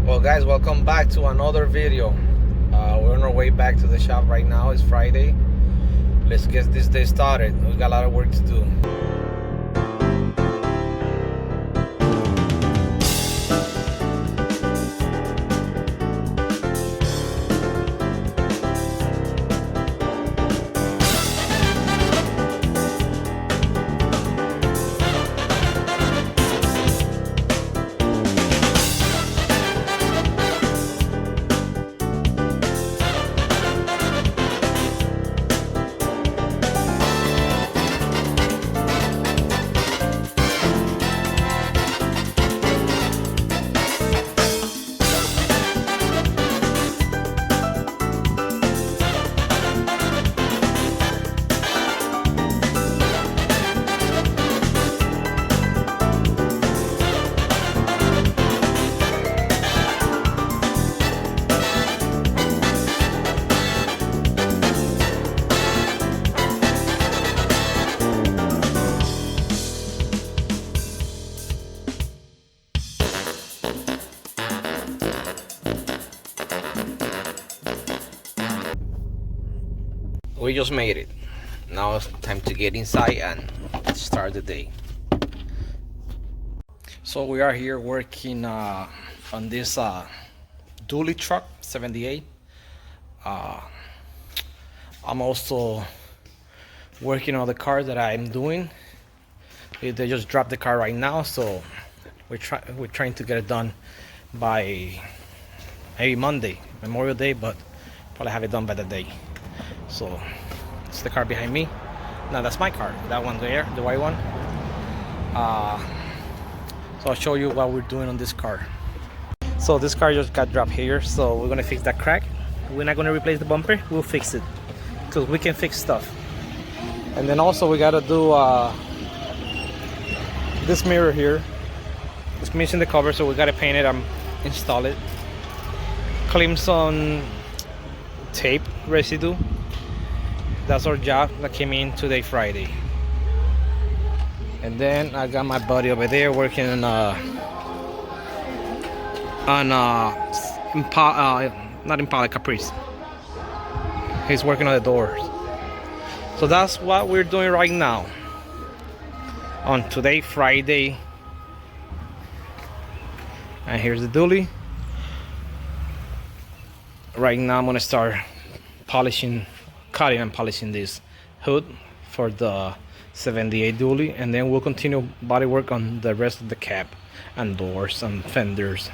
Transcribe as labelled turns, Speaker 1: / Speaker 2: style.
Speaker 1: Well guys, welcome back to another video. We're on our way back to the shop right now. It's Friday. Let's get this day started. We got a lot of work to do. We just made it. Now it's time to get inside and start the day. So we are here working on this dually truck 78. I'm also working on the car that I'm doing. They just dropped the car right now, so we're trying to get it done by maybe Monday, Memorial Day, but probably have it done by the day. So it's the car behind me. Now that's my car. That one there, the white one. So I'll show you what we're doing on this car. So this car just got dropped here, so we're gonna fix that crack. We're not gonna replace the bumper, we'll fix it, because we can fix stuff. And then also we gotta do this mirror here. It's missing the cover, so we gotta paint it and install it. Claim some tape residue. That's our job that came in today, Friday. And then I got my buddy over there working on not Impala, Caprice. He's working on the doors. So that's what we're doing right now on today, Friday. And here's the dually. Right now I'm gonna start cutting and polishing this hood for the 78 dually, and then we'll continue body work on the rest of the cab and doors and fenders.